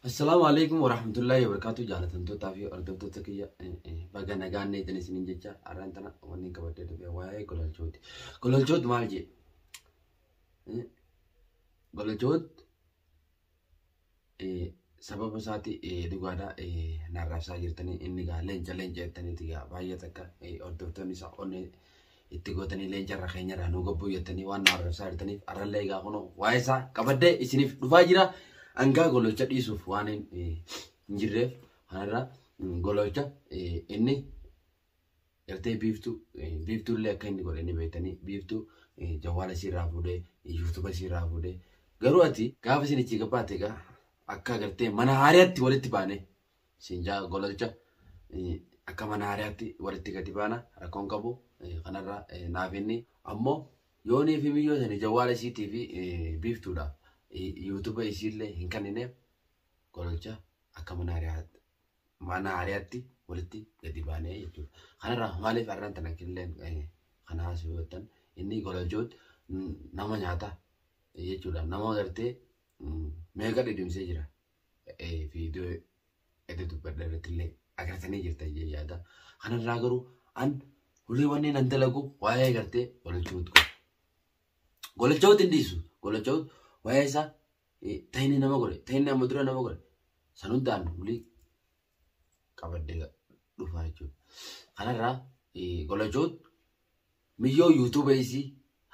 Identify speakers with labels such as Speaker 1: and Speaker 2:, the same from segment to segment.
Speaker 1: السلام عليكم ورحمة الله وبركاته. جالت انتو تافي أردوتو تكيا بقى نجان نيتني سنين جتة أرانتنا ونين كبرت دبي واي كل الجود مالجي كل الجود سبب ساتي دعوانا نعرف ساجرتني إني قال لين تاني تيجا باية تكا أردوتو نسا أني اتقوتني لين جرى خيني رانو قبو يتني وان نعرف ساجرتني أرالله يقولون وايسا كبرت إسنيف دفاجرا Angga golocha disuuf waan injirreef kanarra golocha inni gartee biiftuullee akka inni godhe ni beektanii biiftuu jawwaala siirraa fuudhee yuutuuba siirraa fuudhee garuu ati gaafa isin ichi gabaate egaa akka gartee mana haariyaatti walitti baane sinjaa golocha akka mana haariyaatti walitti gadi baana rakkoon qabu kanarra naaf inni ammoo yoonii fi miyyoo sanii jawwaala isiitii fi biiftuudha. YouTube isille hinkanine golocha akka mana haariyaatti walitti gadi baanee jechuudha. Kanarra maaliif arraan tana killeen kana haasawatan inni golochoot nama nyaata jechuudha. Nama gartee meeqa dhidhimsee jira. Viidiyoo editu badhaadhatillee agartanii jirta yaada. Kanarraa garuu an hulii wanneen an dalagu waa'ee gartee golochoot ko. Golochoot indiisu golochoot waesa tayni nama gore tayni amudura nama gore sanudaan uli kabadde dhufa jechuudha. Kanarraa golochoot miyyoo YouTube isi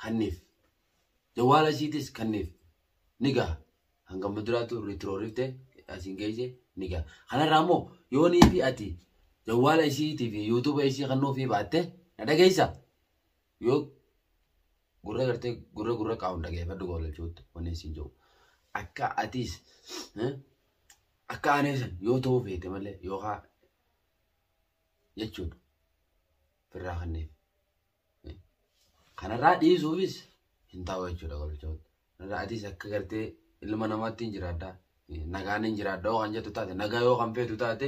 Speaker 1: hanniif jawwaala isiitis kanniif nigaa hanga muduraatu ritroorifte asin geesse nigaa. Kanarraa immoo yoonii fi ati jawwaala isiitii fi YouTube isi kannuufi baatte na dhageessa yoo gurra gartee gurra qaawun dhageeffadhu golochoot wanni isin jiru akka atis akka aneesan yoo ta'uu feete malee yookaan jechuudha firraa kanneef kanarraa dhiisuufis hin taa'u jechuudha golochoot. Kanarraa atis akka gartee ilma namaatti hin jiraadhaa nagaan hin jiraadhaa yoo kan jettu taate nagaa yoo kan feetu taate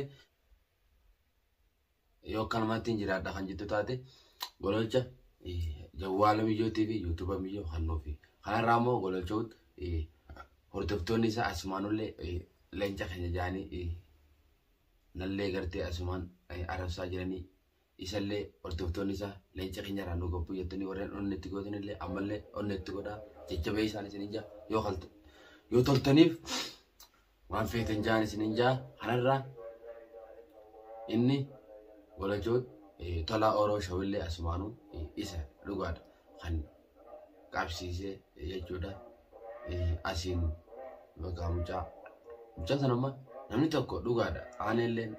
Speaker 1: yoo akka namaatti hin jiraadhaa kan jettu taate golocha jawwaala miyyoo TV YouTube miyyoo hannuufi kanarraa immoo golochoot hordoftoonni isaa asumaanullee leenca keenya jaanii nallee gartee asumaan arabsaa jiranii isallee hordoftoonni isaa leenca keenya raanuu gabbuu jettanii warreen onnetti gootanillee ammallee onnetti godhaa jajjabee isaan isin jaa yoo toltaniif waan feetan jaan isin jaa. Kanarraa inni golochoot tola oroo shawillee asumaanuu isa dhugaadha kan qabsiisee jechuudha. Asiin bakka mucaan sanamma namni tokko dhugaadha aanelleen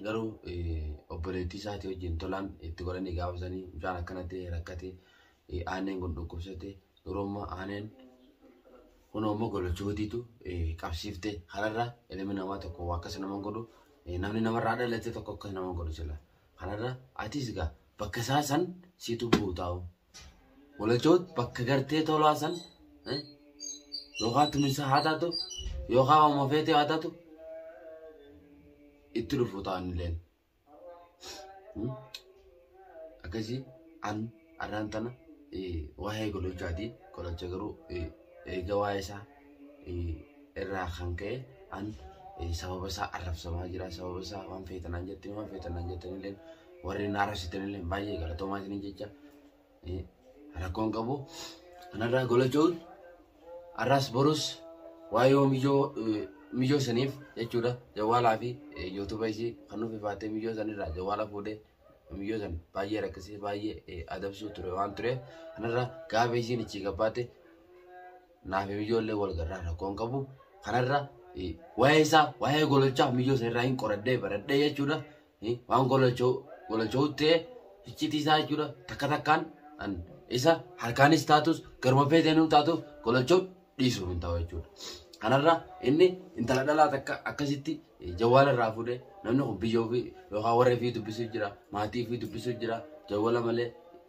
Speaker 1: garuu obboleettii isaatii wajjin tolaan itti godhanii gaafasanii mucaan akkanatti rakkate aaneen kun dhukkubsate yeroo aaneen kun ammoo golochootiitu qabsiifte. Kanarraa ilmi namaa tokko akkas nama godhu namni namarraa dhalate tokko akkas nama godhu sila. Kanarraa atis egaa bakka isaa san situ buutaa'u golochoot bakka gartee tolaa san yookaan tumisa haa taatu yookaan amma feetee haa taatu itti dhufu ta'anilleen akkasii an arraan tana waa'ee golochaati. Golocha garuu eega waa'ee isaa irraa kan ka'e an sababa isaa arrabsamaa jira. Sababa isaa waan feetanaan jettanilleen warri naarrabsitanillee baay'ee galatoomaa isin jecha rakkoon qabu. Kanarraa golochoot arras borus waayoo miyyoo saniif jechuudha jawwaalaa fi YouTube isii kannuufi baatee miyyoo sanirraa jawwaala fuudhee miyyoo san baay'ee rakkisee baay'ee adabsuu ture waan ture. Kanarraa gaafa isiin ichi gabbaate naaf miyyoollee wal garraa rakkoon qabu. Kanarraa waa'ee isaa waa'ee golochaa miyyoo sanirraa hin qoradhee baradhee jechuudha. Waan golochoot ta'e icciitii isaa jechuudha takka takkaan isa harkaanis taatus garuma feeteenuu taatuuf golochoot dhiisuuf hin ta'u jechuudha. Kanarraa inni intala dhalaa takka akkasitti jawwaala irraa fuudhee namni kun biyyoo fi yookaan warra fi dubbisuuf jira maatii fi dubbisuuf jira jawwaala malee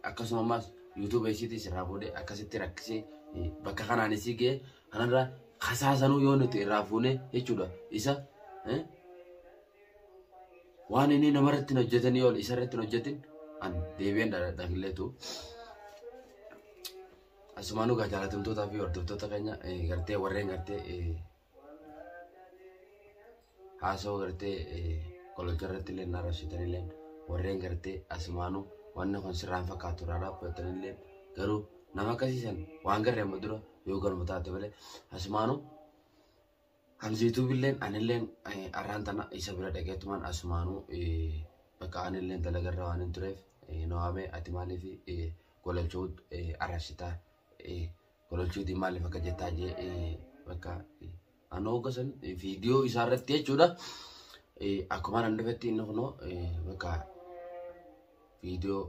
Speaker 1: akkasumas YouTube isiitis irraa fuudhee akkasitti rakkisee bakka kanaanis ga'e. Kanarraa kasaasanuu yoo nuti irraa fuune jechuudha isa waan inni namarratti hojjetanii ol isarratti hojjetin an deebi'een dhagilleetu asumaanuu gaajalatamtootaa fi hordoftoota keenya gartee warreen gartee haasoo gartee kololcha irratti illee narrabsitan illee warreen gartee asumaanuu wanni kun sirraan fakkaatu irraa dhaabbatan illee garuu nama akkasiisan waan garreen dura yoo galma taate malee asumaanuu hamziituu billeen anilleen arraan tana isa bira dhaqeetumaan asumaanuu bakka anilleen dalagarra waan hin tureef no'amee ati maaliif kololchuu arrabsitaa kololchuutiin maaliif akka jettaa jee bakka anoo gosan viidiyoo isaarratti jechuudha. Akkuma nan dhufetti inni kunoo bakka viidiyoo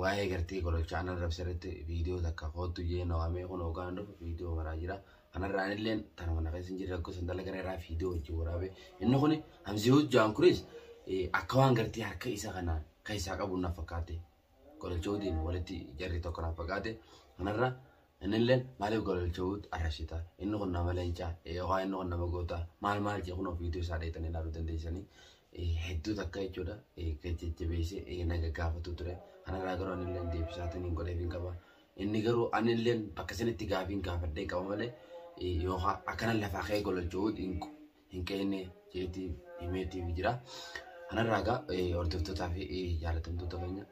Speaker 1: waa'ee gartee kololchaa narrabse irratti viidiyoo takka kootu jee no'amee kunoo gaan dhufu viidiyoo maraa jira. Kanarraan illeen tanuma naqeessa hin jirre gosa dalagaa irraa viidiyoo wajjin waraabee inni kuni hamzii jaan kunis akka waan gartee harka isa kanaan kan isaa qabu naaf fakkaate kololchootiin walitti jarri tokko naaf fakkaate kanarra inni illeen maaliif kololchoot arrabsita inni kun nama leencaa waa inni kun nama goota maal jee kunoo viidiyoo isaa dheetanii ilaaluu dandeessanii hedduu takka jechuudha jajjabeessee naga gaafatu ture kanarraa garuu ani illeen deebisaatiin hin godheef hin qaba inni garuu ani illeen bakka sanitti gaafiin gaafadhee qaba malee yookaan akkanan lafaa ka'ee kololchoot hin qeenne jeetii himeetiif jira. Kanarraa egaa hordoftootaa fi jaalatamtoota keenya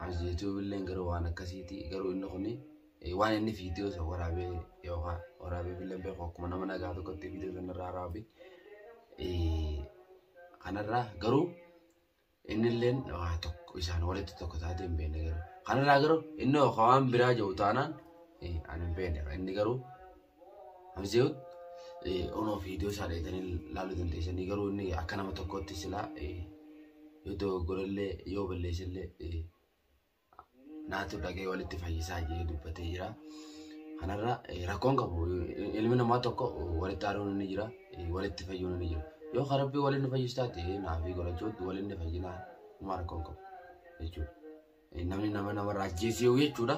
Speaker 1: hamziituu billeen garuu waan akkasiiti garuu inni kun waan inni viidiyoo isa waraabee yookaan waraabee billeen beeku akkuma nama nagaa tokkotti viidiyoo sanarraa waraabee kanarraa garuu inni illeen tokko isaan walitti tokko taatee hin beekne garuu kanarraa garuu inni waan biraa jiru taanaan ani hin beekne inni garuu hamziituu ono viidiyoo isaa dheetanii ilaaluu dandeessanii garuu inni akka nama tokkotti silaa yoo dogoggorellee yoo balleessellee naatu dhagee walitti fayyisaa jee dubbatee jira. Kanarra rakkoon qabu ilmi namaa tokko walitti aaruun ni jira walitti fayyuun ni jira yoo karabbii waliin nu fayyistaate naafi kololchoot waliin ni fayyinaa uma rakkoon qabu jechuudha. Namni nama raajjeesee jechuudha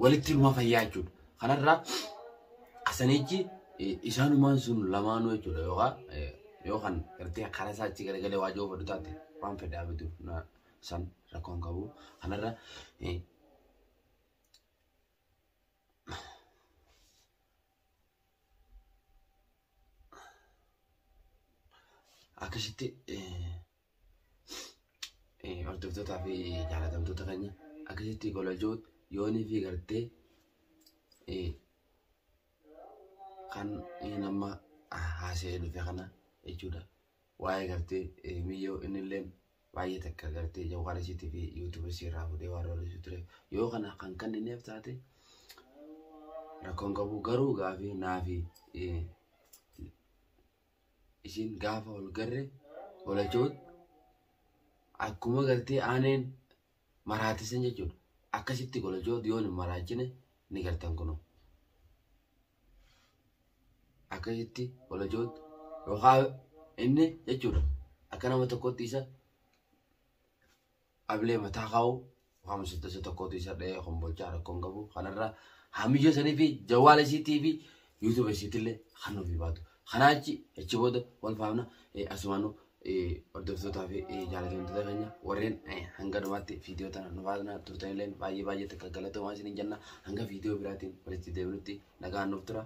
Speaker 1: walitti numa fayyaa jechuudha. Kanarra asanichi isaanumaan sun lamaanuu jechuudha yookaan gartee karaa isaa achi garagalee waajjoo fadhu taate waan fedhaa bitu san rakkoon qabu. Kanarra akkasitti hordoftootaa fi jaalatamtoota keenya akkasitti kololchoot yoonii fi gartee kan nama haasa'ee dhufe kana jechuudha. Waa'ee gartee miyyoo inni illeen baay'ee takka gartee jawwaarisiitii fi yuutuubii irraa fuudhee waan roollisu ture yoo kana kan kennineef taate rakkoon qabu garuu gaafii naafi isin gaafa ol garre kololchoot akkuma gartee aaneen maraatisan jechuudha. Akkasitti kololchoot yoon hin maraachine ni gartan kunoo. Akkasitti kololchoot yookaan inni jechuudha akka nama tokkotti isa ablee mataa kaa'u waan musattasa tokkotti isa dhahee hombolchaa rakkoon qabu. Kanarraa hamiyyoo sanii fi jawwaalisiitii fi yuutuubesiitillee kan nuuf baatu. Kanaachi achi booda wal faamna asumaanuu hordoftootaa fi jaalatamtoota keenya warreen hanga dhumaatti viidiyoo tana nu baasna turtanillee baay'ee takka galatoomaa isiniin jenna hanga viidiyoo biraatiin walitti deebinutti nagaan nuuf tura.